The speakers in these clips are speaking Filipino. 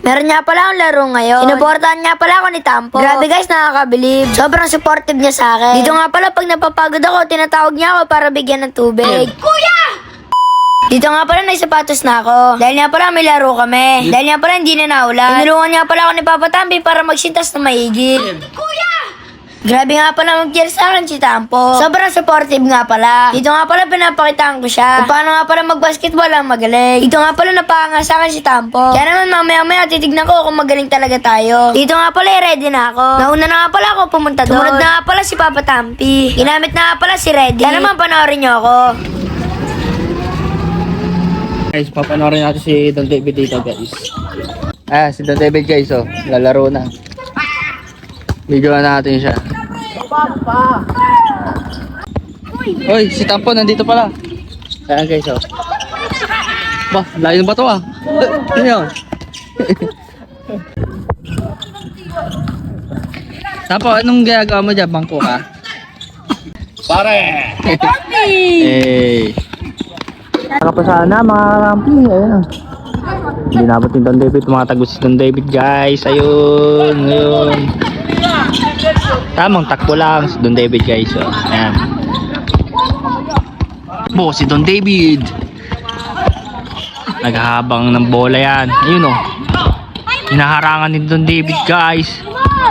Meron nga pala akong laro ngayon. Sinuportahan nga pala ako ni Tampo. Grabe guys, nakakabilib. Sobrang supportive niya sa akin. Dito nga pala pag napapagod ako, tinatawag niya ako para bigyan ng tubig. Kuya! Dito nga pala nagsapatos na ako. Dahil nga pala may laro kami. Dahil nga pala hindi na naulan. Tinulungan nga pala ako ni Papa Tampi para magsintas na maigit. Kuya! Grabe nga pala mag-cheer sa akin si Tampo. Sobrang supportive nga pala. Dito nga pala pinapakitaan ko siya kung paano nga pala mag-basketball ang magaling. Dito nga pala napakanga sa akin si Tampo. Kaya naman mamaya-maya titignan ko kung magaling talaga tayo. Dito nga pala ready na ako. Nauna na nga pala ako pumunta doon. Sumunod na nga pala si Papa Tampi. Ginamit na nga pala si Reddy. Kaya naman panoorin niyo ako. Guys, papanorin natin si Don David dito guys. Si Don David guys, oh, lalaro na. Videoan natin siya. Hoy, si Tampo nandito pala. Ayan guys, oh. Bah, layo ba to ah? Ano yun? Tampo, anong ginagawa mo dyan? Bangko ka? Pare! Hey! Nakapasana mga karampi, ayun. Hindi nabot ni Don David, tumatagos si Don David guys, ayun, ayun. Tamang takbo lang si Don David guys, oh. Ayan. Si Don David. Naghahabang ng bola yan, ayun oh. Hinaharangan ni Don David guys.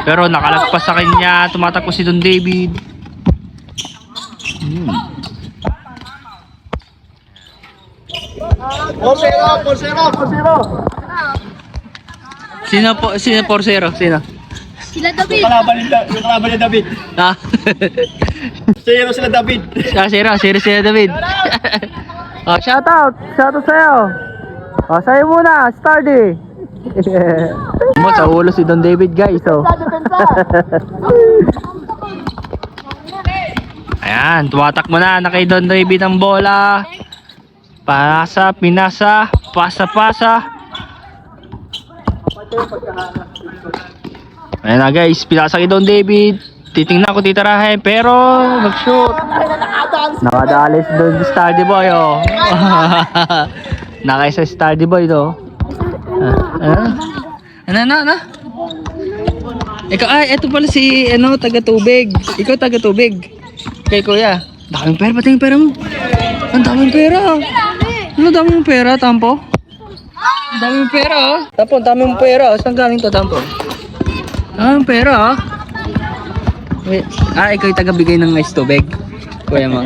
Pero nakalagpas sa kanya, tumatakbo si Don David. Sino Porsero? Sino? Sila David. Yung kalaban ni David. Ah. Zero sila David. Sino David. Oh, shout out sa'yo. Oh, sa'yo muna, Stardy. Mo sa ulo si Don David guys, oh. Ayan, tumatakbo na kay Don David ang bola. Pinasa, pasa. Ayan na guys, pinasa kay Don David. Titingnan ko titirahin, pero nag-shoot. Nakadali si Don Stardy Boy, oh. Nakaisa si Stardy Boy, to. Ano? Ikaw, eto pala si, taga-tubig. Ikaw taga-tubig. Kay kuya. Daming pera, pati yung pera mo. Ang daming pera. Ano daming pera, Tampo? Ang daming pera, oh. Tampo, ang daming pera. Saan galing to, Tampo? Daming pera, oh. Wait. Ikaw yung taga-bigay ng ice tubig. Kuya mo.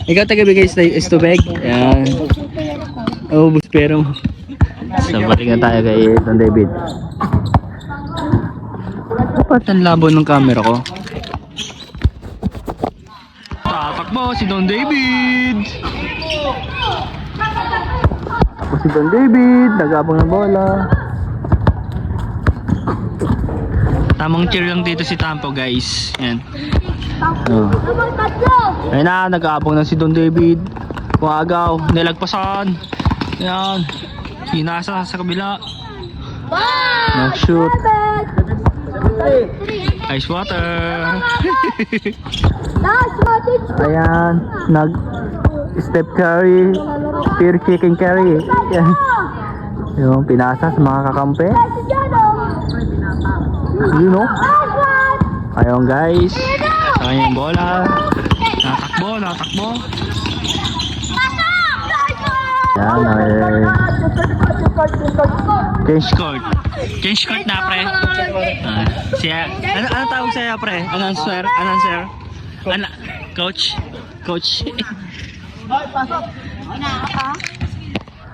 Ikaw taga-bigay ng ice tubig. Yan. Bus pera mo. So, balik na tayo kay Don David. Dapat ang labo ng camera ko. Tatakbo si Don David. Tapos si Don David, nag-abang ng bola. Tamang cheer lang dito si Tampo guys. Yan. Ayun na, nag-abang na si Don David. Kumagaw, nilagpasan. Yan. Pinasa sa kabila. Nag-shoot. Ice water. Ayan, nag-step carry, spear chicken carry. Yan. Yung pinasa sa mga kakampi. You know? Ayun guys. Sa kanyang bola. Natakbo. Yan, Change court na pre. Ano tawag sa'yo pre? Announcer? Coach.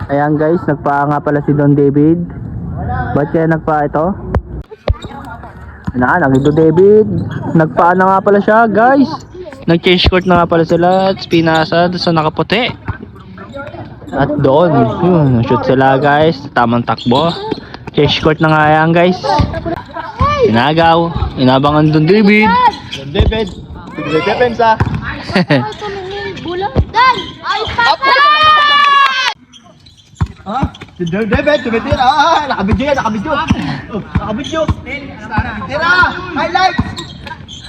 Ayan guys, nagpa nga pala si Don David. Ba't kaya nagpa ito? Naging Don David. Nagpa na nga pala siya guys. Nag-change court na nga pala sila. At pinasa sa nakaputi. At doon, shoot sila guys. Tamang takbo. Change court na nga yan guys. Inabangan Don David. Don David. Depensa. Dan! Ay, papa! Si Don David, tumitira. Nakabidyo. Tira! Highlight!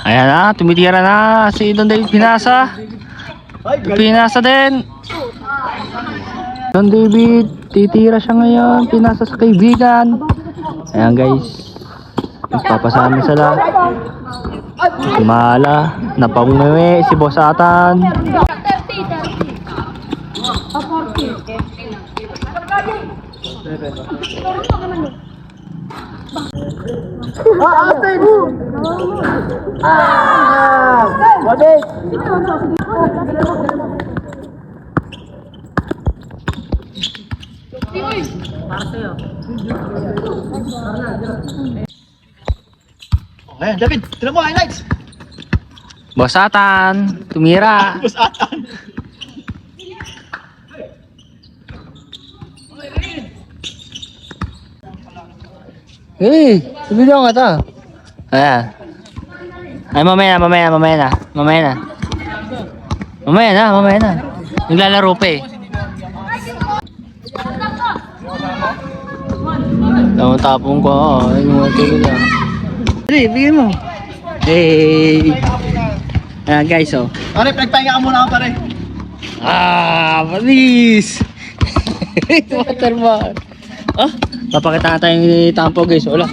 Ayan na, tumitira na si Don David. Pinasa din. Don David. Titira siya ngayon. Pinasa sa kaibigan. Ayan guys. Magpapasama sila. Si Mala. Napanguwi. Si Boss Atan. Ayan, David, tinan mo, highlights. Boss Atan. Tumira. Boss Atan. Hey, video nga ta. Ayan. Ay, mamaya na. Mamaya na. Naglalaro pa eh. Tapong ko. Ay, yung mga tuloy lang. Dali, bigyan mo. Hey. Ayan guys, oh. Pare, nagpahinga ka muna ako, pare. Panis! Watermark. Ah, papakita na tayo yung tampo guys. Alo.